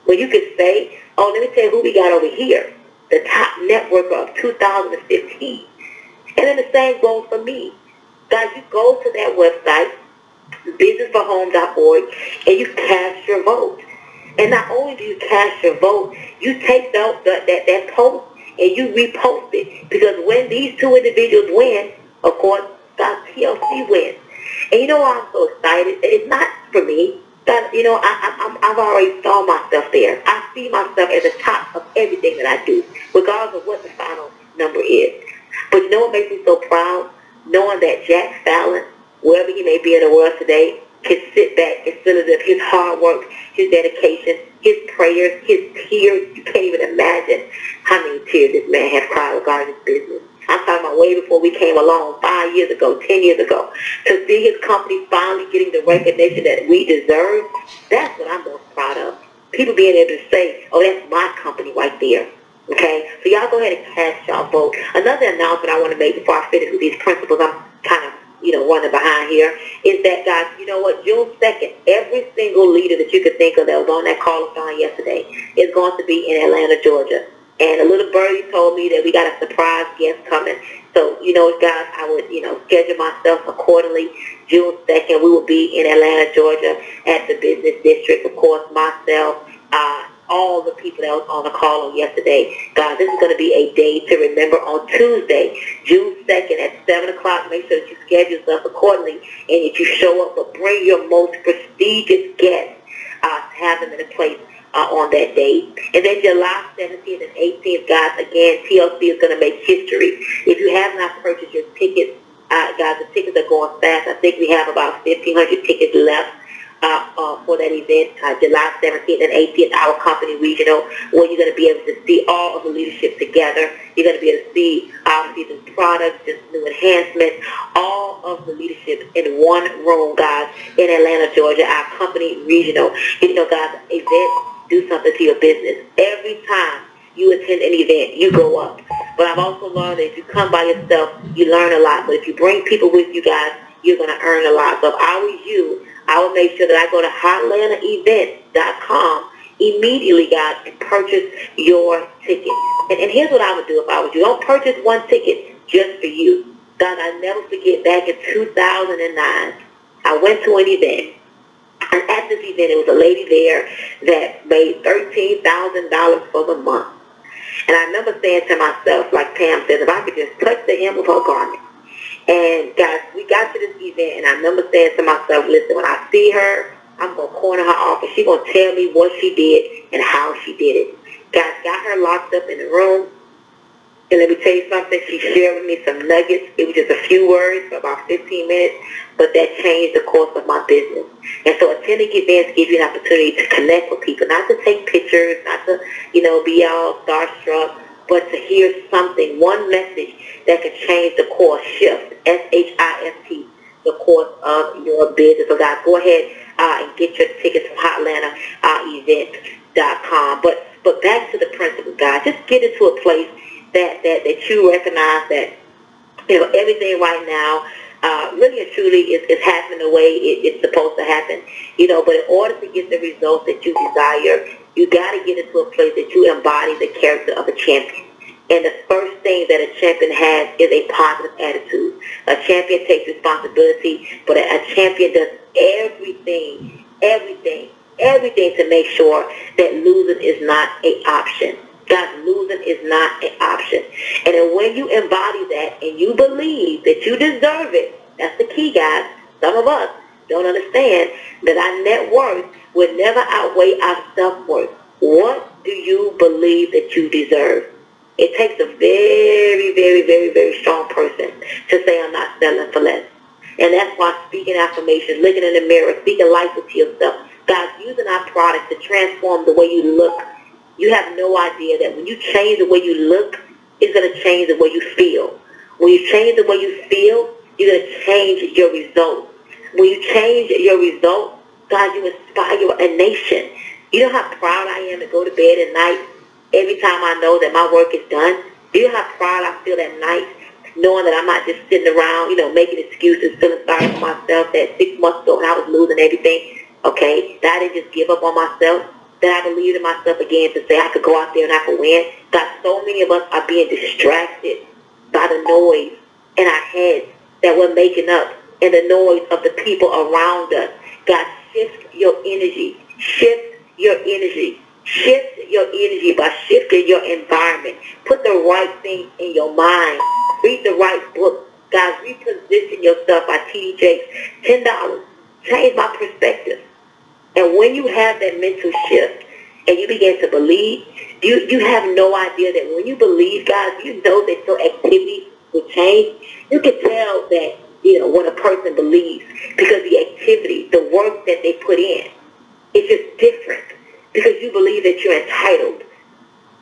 Where you could say, oh, let me tell you who we got over here, the top networker of 2015. And then the same goes for me. Guys, you go to that website, businessforhome.org, and you cast your vote. And not only do you cast your vote, you take that post and you repost it. Because when these two individuals win, of course, TLC wins. And you know why I'm so excited? It's not for me. That, you know, I've already saw myself there. I see myself at the top of everything that I do, regardless of what the final number is. But you know what makes me so proud? Knowing that Jack Fallon, wherever he may be in the world today, can sit back and feel as if his hard work, his dedication, his prayers, his tears, you can't even imagine how many tears this man has cried regarding his business. I'm talking about way before we came along, 5 years ago, 10 years ago. To see his company finally getting the recognition that we deserve, that's what I'm most proud of. People being able to say, oh, that's my company right there. Okay? So y'all go ahead and cast y'all vote. Another announcement I want to make before I finish with these principles, I'm kind of running behind here, is that, guys, you know what, June 2nd, every single leader that you could think of that was on that call-a-thon yesterday is going to be in Atlanta, Georgia. And a little birdie told me that we got a surprise guest coming. So, guys, I would, schedule myself accordingly. June 2nd, we will be in Atlanta, Georgia at the business district. Of course, myself, all the people that was on the call on yesterday. Guys, this is going to be a day to remember on Tuesday, June 2nd at 7 o'clock. Make sure that you schedule yourself accordingly and that you show up, but bring your most prestigious guests to have them in a place on that day. And then July 17th and 18th, guys, again, TLC is going to make history. If you have not purchased your tickets, guys, the tickets are going fast. I think we have about 1,500 tickets left for that event, July 17th and 18th, our company regional, where you're going to be able to see all of the leadership together. You're going to be able to see, obviously, the products, the new enhancements, all of the leadership in one room, guys, in Atlanta, Georgia, our company regional. Guys, events do something to your business. Every time you attend an event, you go up. But I've also learned that if you come by yourself, you learn a lot. But if you bring people with you, guys, you're going to earn a lot. So if I was you, I would make sure that I go to HotlantaEvent.com immediately, guys, and purchase your ticket. And here's what I would do if I was you. Don't purchase one ticket just for you. Guys, I'll never forget back in 2009, I went to an event. And at this event, there was a lady there that made $13,000 for the month. And I remember saying to myself, like Pam says, if I could just touch the hem of her garment. And, guys, we got to this event, and I remember saying to myself, listen, when I see her, I'm going to corner her off, and she's going to tell me what she did and how she did it. Guys, got her locked up in the room. And let me tell you something, she shared with me some nuggets. It was just a few words for about 15 minutes, but that changed the course of my business. And so attending events give you an opportunity to connect with people, not to take pictures, not to, be all starstruck, but to hear something, one message that can change the course, shift, S-H-I-F-T, the course of your business. So guys, go ahead and get your tickets from HotlantaEvent.com. But back to the principle, guys, just get into a place that you recognize that, everything right now really and truly is happening the way it's supposed to happen. But in order to get the results that you desire, you got to get into a place that you embody the character of a champion. And the first thing that a champion has is a positive attitude. A champion takes responsibility, but a champion does everything to make sure that losing is not an option. Guys, losing is not an option. And then when you embody that and you believe that you deserve it, that's the key, guys. Some of us don't understand that our net worth would never outweigh our self-worth. What do you believe that you deserve? It takes a very, very, very, very strong person to say, I'm not settling for less. And that's why speaking affirmations, looking in the mirror, speaking life into yourself, guys, using our product to transform the way you look. You have no idea that when you change the way you look, it's going to change the way you feel. When you change the way you feel, you're going to change your results. When you change your results, God, you inspire a nation. You know how proud I am to go to bed at night every time I know that my work is done? Do you know how proud I feel at night knowing that I'm not just sitting around, making excuses, feeling sorry for myself that 6 months ago when I was losing everything, okay, that I didn't just give up on myself, that I believed in myself again to say I could go out there and I could win. God, so many of us are being distracted by the noise in our heads that we're making up and the noise of the people around us. God, shift your energy. Shift your energy. Shift your energy by shifting your environment. Put the right things in your mind. Read the right book. God, reposition yourself by T.D. Jakes. $10. Change my perspective. And when you have that mental shift and you begin to believe, you have no idea that when you believe, guys, you know that your activity will change. You can tell that, when a person believes, because the activity, the work that they put in, is just different. Because you believe that you're entitled.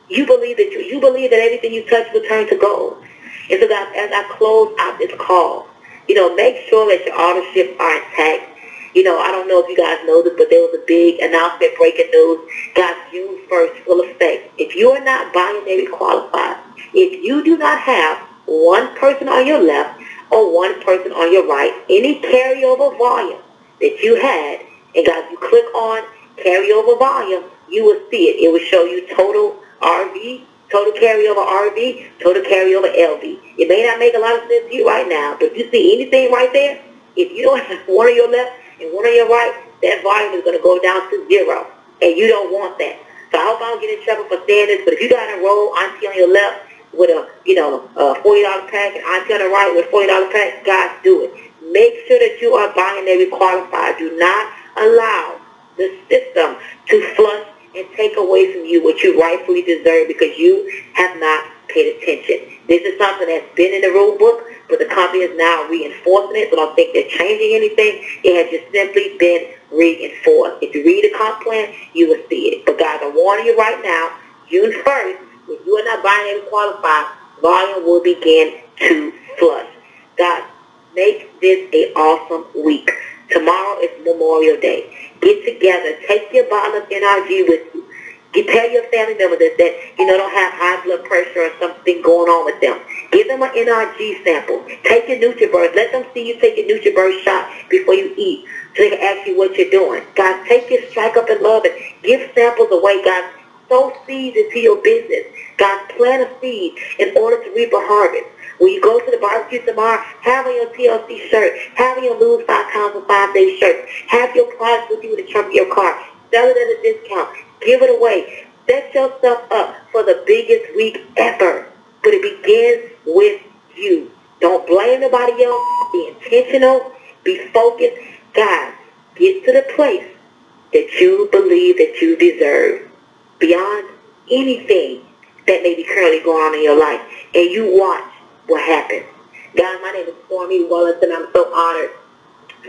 You believe that everything you touch will turn to gold. And so, guys, as I close out this call, make sure that your ownerships are intact. I don't know if you guys know this, but there was a big announcement, breaking news. Guys, June 1st, full effect. If you are not binary qualified, if you do not have one person on your left or one person on your right, any carryover volume that you had, and guys, you click on carryover volume, you will see it. It will show you total RV, total carryover RV, total carryover LV. It may not make a lot of sense to you right now, but if you see anything right there, if you don't have one on your left and one on your right, that volume is going to go down to 0, and you don't want that. So I hope I don't get in trouble for saying this, but if you got to enroll auntie on your left with a $40 pack and auntie on the right with a $40 pack, guys, do it. Make sure that you are binary qualified. Do not allow the system to flush and take away from you what you rightfully deserve because you have not paid attention. This is something that's been in the rule book, but the company is now reinforcing it, so don't think they're changing anything. It has just simply been reinforced. If you read the comp plan, you will see it. But guys, I'm warning you right now, June 1st, if you are not binary qualified, volume will begin to flush. Guys, make this an awesome week. Tomorrow is Memorial Day. Get together. Take your bottle of NRG with you. Tell your family members that don't have high blood pressure or something going on with them. Give them an NRG sample. Take your NutriBurst. Let them see you take your NutriBurst shot before you eat so they can ask you what you're doing. Guys, take your Strike Up and Love it. Give samples away, guys. Sow seeds into your business. Guys, plant a seed in order to reap a harvest. When you go to the barbecue tomorrow, have on your TLC shirt. Have on your lose 5 pounds for 5-day shirt. Have your product with you in the trunk of your car. Sell it at a discount. Give it away. Set yourself up for the biggest week ever. But it begins with you. Don't blame nobody else. Be intentional. Be focused. Guys, get to the place that you believe that you deserve beyond anything that may be currently going on in your life. And you watch what happens. Guys, my name is Stormy Wellington. I'm so honored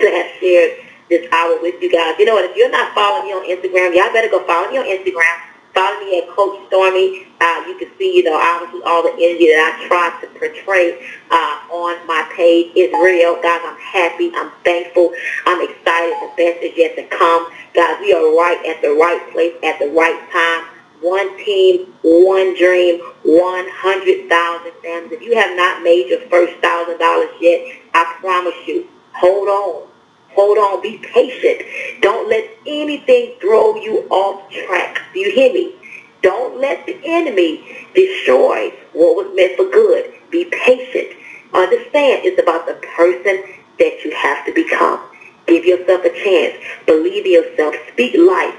to have shared this hour with you guys. You know what? If you're not following me on Instagram, y'all better go follow me on Instagram. Follow me at Coach Stormy. You can see, obviously all the energy that I try to portray on my page is real. Guys, I'm happy. I'm thankful. I'm excited. The best is yet to come. Guys, we are right at the right place at the right time. One team, one dream, 100,000 families. If you have not made your first $1,000 yet, I promise you, hold on. Hold on. Be patient. Don't let anything throw you off track. Do you hear me? Don't let the enemy destroy what was meant for good. Be patient. Understand it's about the person that you have to become. Give yourself a chance. Believe in yourself. Speak life.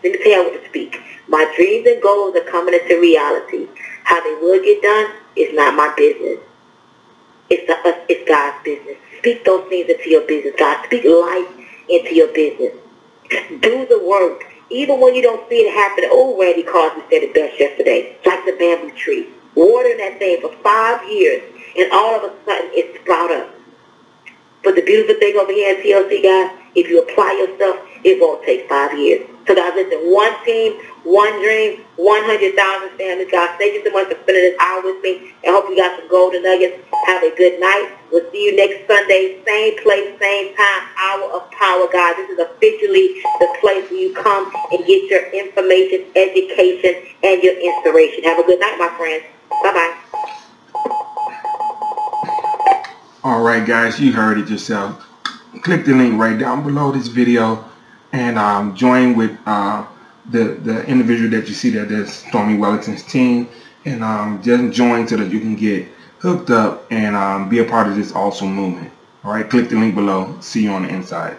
Let me tell you what to speak. My dreams and goals are coming into reality. How they will get done is not my business. It's God's business. Speak those things into your business, God. Speak life into your business. Do the work. Even when you don't see it happen. Oh, Randy Carson said it best yesterday. Like the bamboo tree. Watering that thing for 5 years, and all of a sudden it sprout up. But the beautiful thing over here at TLC, guys, if you apply yourself, it won't take 5 years. So, guys, listen, one team, one dream, 100,000 families. Guys, thank you so much for spending this hour with me. I hope you got some golden nuggets. Have a good night. We'll see you next Sunday, same place, same time, Hour of Power, guys. This is officially the place where you come and get your information, education, and your inspiration. Have a good night, my friends. Bye-bye. All right, guys, you heard it yourself. Click the link right down below this video and join with the individual that you see there, that's Stormy Wellington's team, and just join so that you can get hooked up and be a part of this awesome movement. All right, click the link below. See you on the inside.